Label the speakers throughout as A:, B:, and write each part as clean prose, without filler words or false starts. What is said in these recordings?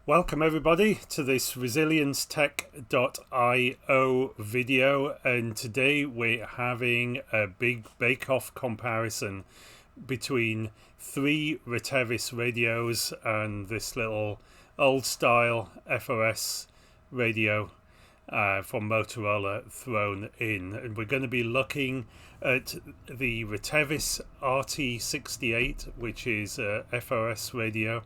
A: Welcome everybody to this resilienceTech.io video, and today we're having a big bake-off comparison between three Retevis radios and this little old style FRS radio from Motorola thrown in. And we're going to be looking at the Retevis RT68, which is a FRS radio.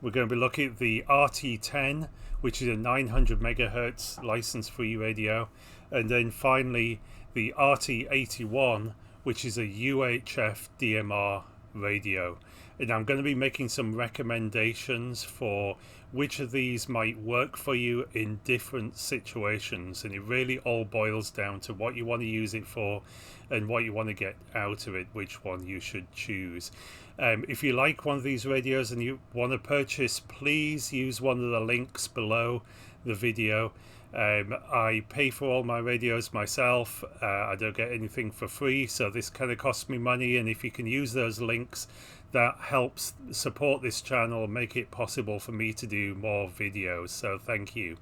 A: We're going to be looking at the RT10, which is a 900 megahertz license-free radio, and then finally the RT81, which is a UHF DMR radio. And I'm going to be making some recommendations for which of these might work for you in different situations, and it really all boils down to what you want to use it for and what you want to get out of it, which one you should choose. If you like one of these radios and you want to purchase, please use one of the links below the video. I pay for all my radios myself. I don't get anything for free, so this kind of costs me money, and if you can use those links, that helps support this channel and make it possible for me to do more videos, so thank you.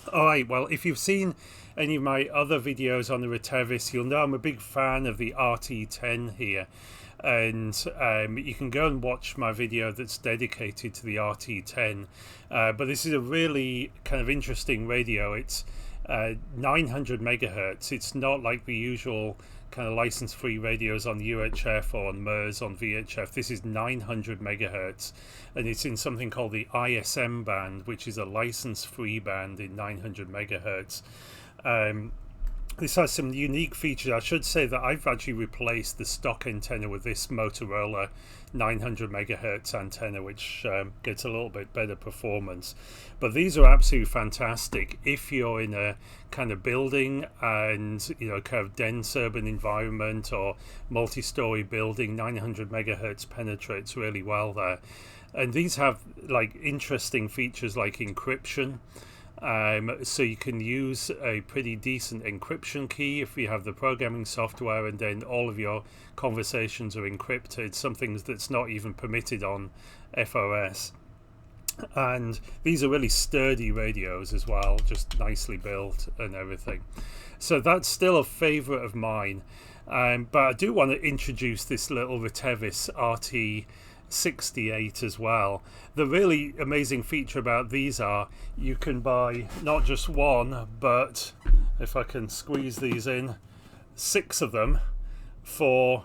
A: Alright, well, if you've seen any of my other videos on the Retevis, you'll know I'm a big fan of the RT10 here. And you can go and watch my video that's dedicated to the RT10, but this is a really kind of interesting radio. It's 900 megahertz. It's not like the usual kind of license-free radios on UHF or on MERS on VHF. This is 900 megahertz, and it's in something called the ISM band, which is a license-free band in 900 megahertz. This has some unique features. I should say that I've actually replaced the stock antenna with this Motorola 900 megahertz antenna, which gets a little bit better performance. But these are absolutely fantastic if you're in a kind of building and, you know, kind of dense urban environment or multi-story building. 900 megahertz penetrates really well there. And these have like interesting features like encryption. So you can use a pretty decent encryption key if you have the programming software, and then all of your conversations are encrypted, something that's not even permitted on FRS. And these are really sturdy radios as well, just nicely built and everything. So that's still a favorite of mine. But I do want to introduce this little Retevis RT68 as well. The really amazing feature about these are you can buy not just one, but if I can squeeze these in, 6 of them for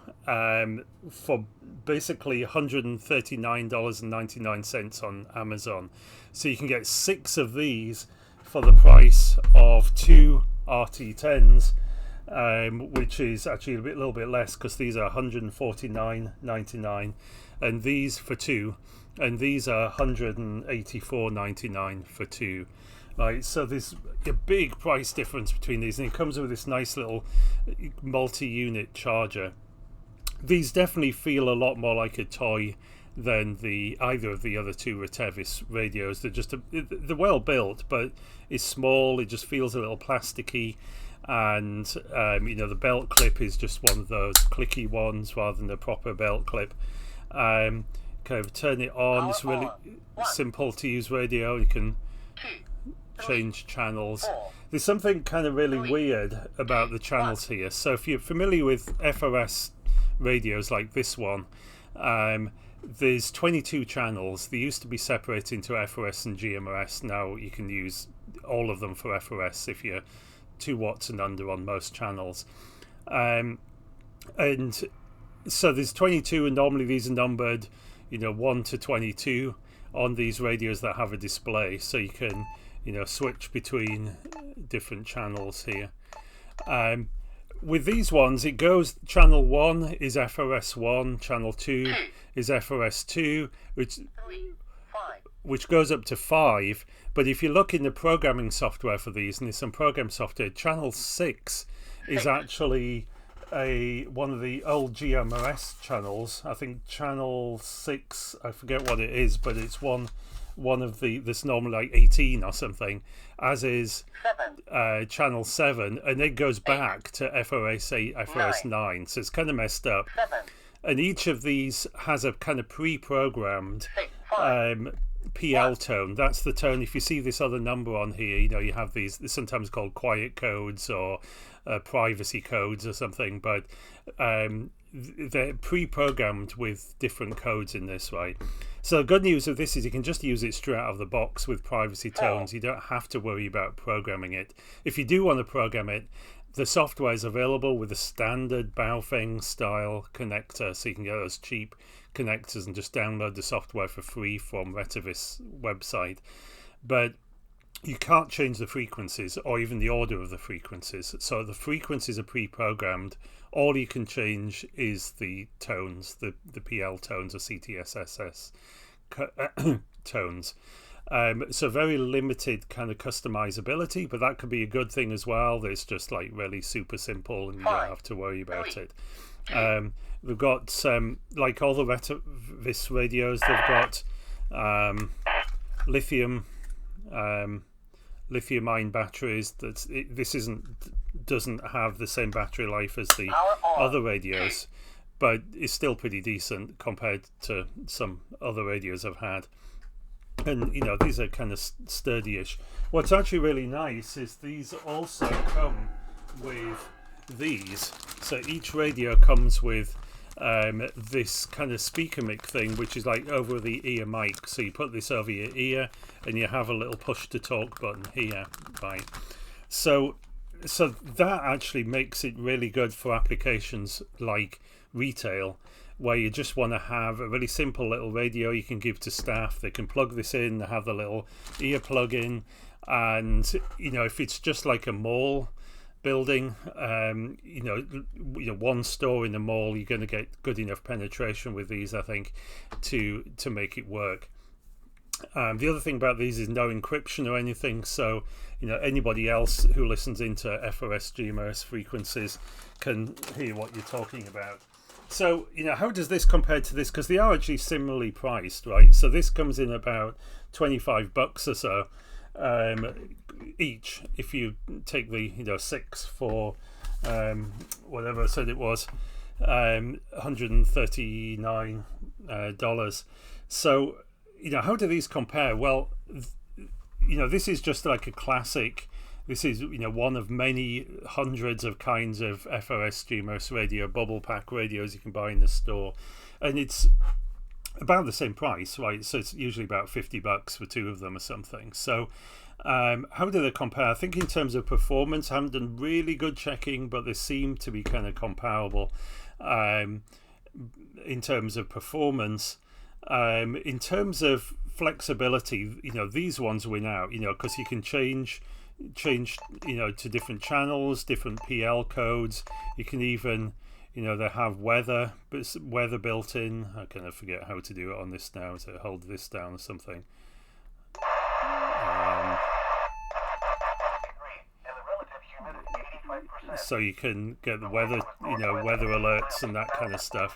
A: basically $139.99 on Amazon. So you can get 6 of these for the price of 2 RT10s, which is actually a little bit less because these are $149.99, and these for 2, and these are $184.99 for 2. Right, so there's a big price difference between these, and it comes with this nice little multi-unit charger. These definitely feel a lot more like a toy than either of the other 2 Retevis radios. They're well built, but it's small. It just feels a little plasticky, and you know, the belt clip is just one of those clicky ones rather than a proper belt clip. Kind of turn it on. It's really simple to use radio. You can change channels. There's something kind of really weird about the channels here. So if you're familiar with FRS radios like this one, there's 22 channels. They used to be separated into FRS and GMRS. Now you can use all of them for FRS if you're 2 watts and under on most channels. And so there's 22, and normally these are numbered, you know, 1 to 22 on these radios that have a display, so you can, you know, switch between different channels here. With these ones, it goes, channel 1 is FRS1, channel 2 is FRS2, which goes up to 5. But if you look in the programming software for these, and there's some program software, channel 6 is actually one of the old GMRS channels. I think channel 6, I forget what it is, but it's one of that's normally like 18 or something, as is channel 7, and it goes back to FRS 8, FRS 9, so it's kind of messed up. And each of these has a kind of pre-programmed PL tone. That's the tone. If you see this other number on here, you know, you have these sometimes called quiet codes or privacy codes or something, but they're pre-programmed with different codes in this, right? So the good news of this is you can just use it straight out of the box with privacy tones. You don't have to worry about programming it. If you do want to program it, the software is available with a standard Baofeng style connector, so you can get those cheap connectors and just download the software for free from Retevis website. But you can't change the frequencies or even the order of the frequencies. So the frequencies are pre-programmed. All you can change is the tones, the PL tones or CTSSS tones. So very limited kind of customizability, but that could be a good thing as well. It's just like really super simple and you don't have to worry about it. We've got like all the Retevis radios, they've got lithium ion batteries. This doesn't have the same battery life as the other radios, but it's still pretty decent compared to some other radios I've had. And you know, these are kind of sturdy-ish. What's actually really nice is these also come with these. So each radio comes with this kind of speaker mic thing, which is like over the ear mic. So you put this over your ear and you have a little push to talk button here, right? So that actually makes it really good for applications like retail, where you just want to have a really simple little radio you can give to staff. They can plug this in, they have the little ear plug in, and you know, if it's just like a mall building, you know, one store in the mall, you're going to get good enough penetration with these, I think, to make it work. The other thing about these is no encryption or anything, so you know, anybody else who listens into FRS GMRS frequencies can hear what you're talking about. So, you know, how does this compare to this? Because they are actually similarly priced, right? So this comes in about $25 or so each. If you take the, you know, 6 for whatever I said it was, $139. So, you know, how do these compare? Well, you know, this is just like a classic. This is, you know, one of many hundreds of kinds of FRS GMRS radio, bubble pack radios you can buy in the store, and it's about the same price, right? So it's usually about $50 for 2 of them or something. So how do they compare? I think in terms of performance, I haven't done really good checking, but they seem to be kind of comparable in terms of performance. In terms of flexibility, you know, these ones win out, you know, because you can change, you know, to different channels, different PL codes. You can even, you know, they have weather built in. I kind of forget how to do it on this now, so hold this down or something. So you can get the weather, you know, weather alerts and that kind of stuff.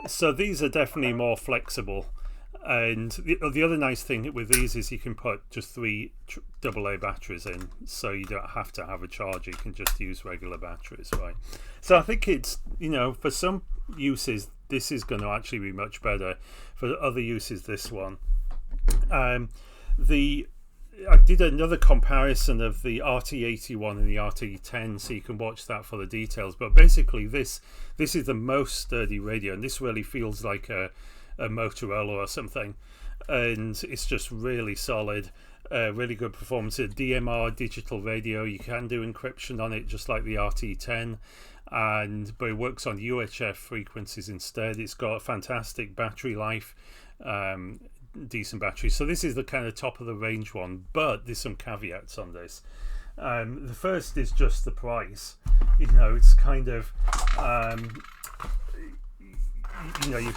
A: So these are definitely more flexible. And the other nice thing with these is you can put just 3 AA batteries in, so you don't have to have a charger. You can just use regular batteries, right? So I think it's, you know, for some uses this is going to actually be much better. For other uses, this one. I did another comparison of the RT81 and the RT10, so you can watch that for the details. But basically, this is the most sturdy radio, and this really feels like a Motorola or something, and it's just really solid, really good performance. A DMR digital radio, you can do encryption on it just like the RT10, but it works on UHF frequencies instead. It's got a fantastic battery life, decent battery. So this is the kind of top of the range one, but there's some caveats on this. The first is just the price. You know, it's kind of you know, you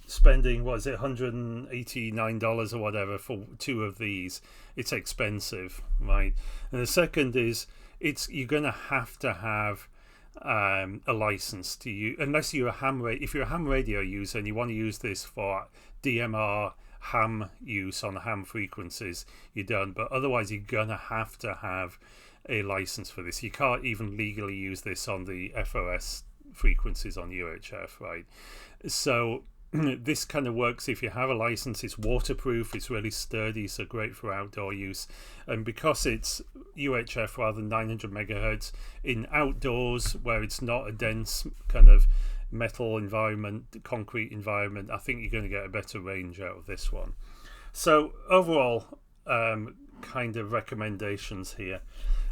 A: spending, what is it, $189 or whatever for 2 of these. It's expensive, right? And the second is you're going to have a license to use, unless you're if you're a ham radio user and you want to use this for DMR ham use on ham frequencies, you're done. But otherwise, you're going to have a license for this. You can't even legally use this on the FRS frequencies on UHF, right? So this kind of works if you have a license. It's waterproof, it's really sturdy, so great for outdoor use. And because it's UHF rather than 900 megahertz in outdoors where it's not a dense kind of metal environment, concrete environment, I think you're going to get a better range out of this one. So overall, kind of recommendations here.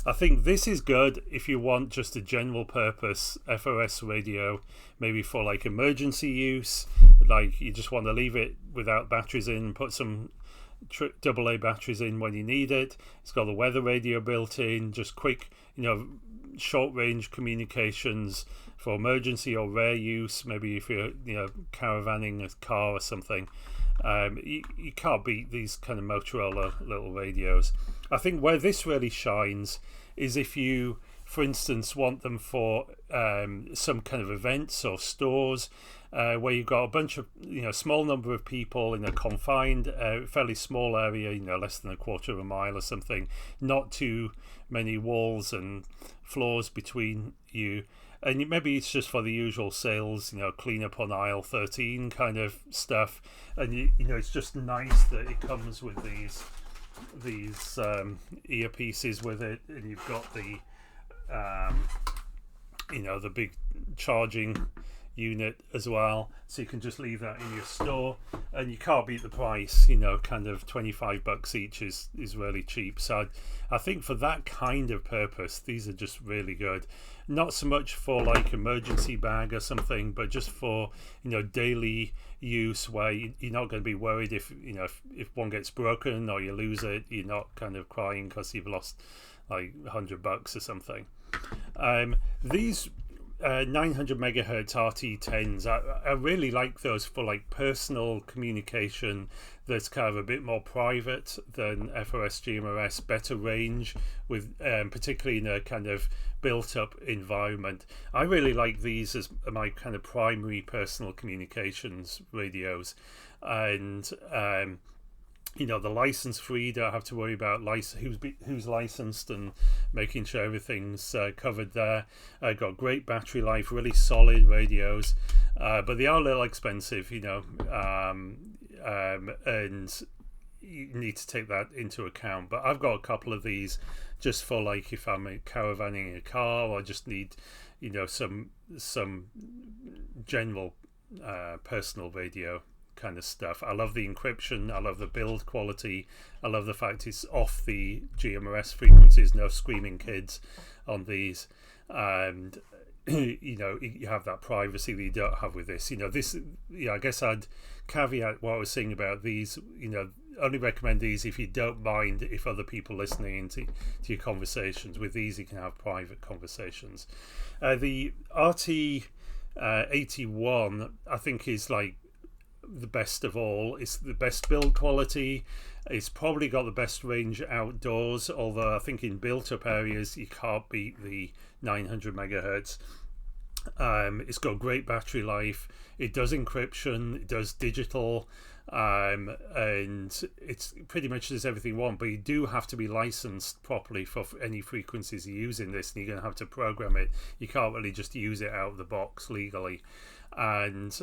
A: I think this is good if you want just a general purpose FRS radio, maybe for like emergency use, like you just want to leave it without batteries in, put some AA batteries in when you need it. It's got the weather radio built in, just quick, short range communications for emergency or rare use. Maybe if you're caravanning a car or something. You can't beat these kind of Motorola little radios. I think where this really shines is if you, for instance, want them for some kind of events or stores where you've got a bunch of, small number of people in a confined, fairly small area, less than a quarter of a mile or something, not too many walls and floors between you. And maybe it's just for the usual sales, clean up on aisle 13 kind of stuff. And it's just nice that it comes with these earpieces with it, and you've got the the big charging unit as well, so you can just leave that in your store, and you can't beat the price. Kind of $25 each is really cheap. So I think for that kind of purpose, these are just really good. Not so much for like emergency bag or something, but just for daily use where you're not going to be worried if one gets broken or you lose it. You're not kind of crying because you've lost like $100 or something. These 900 megahertz RT10s, I really like those for like personal communication that's kind of a bit more private than FRS GMRS, better range with particularly in a kind of built up environment. I really like these as my kind of primary personal communications radios, and the license free, don't have to worry about who's licensed and making sure everything's covered there. Got great battery life, really solid radios, but they are a little expensive, and you need to take that into account. But I've got a couple of these just for like if I'm caravanning a car or just need some general personal radio kind of stuff. I love the encryption, I love the build quality, I love the fact it's off the GMRS frequencies, no screaming kids on these, and you have that privacy that you don't have with this. I guess I'd caveat what I was saying about these. Only recommend these if you don't mind if other people listening into your conversations. With these you can have private conversations. The RT81 I think is like the best of all. It's the best build quality. It's probably got the best range outdoors, although I think in built up areas you can't beat the 900 megahertz. It's got great battery life, it does encryption, it does digital, and it's pretty much does everything you want, but you do have to be licensed properly for any frequencies you use in this, and you're going to have to program it. You can't really just use it out of the box legally, and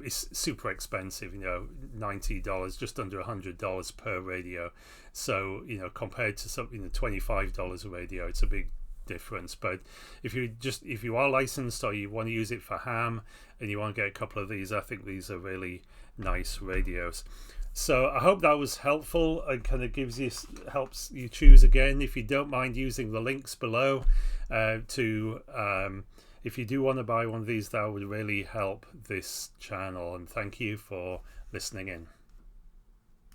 A: it's super expensive, $90, just under $100 per radio. So compared to something $25 a radio, it's a big difference. But if you are licensed or you want to use it for ham and you want to get a couple of these, I think these are really nice radios. So I hope that was helpful and kind of helps you choose again. If you don't mind using the links below if you do want to buy one of these, that would really help this channel. And thank you for listening in.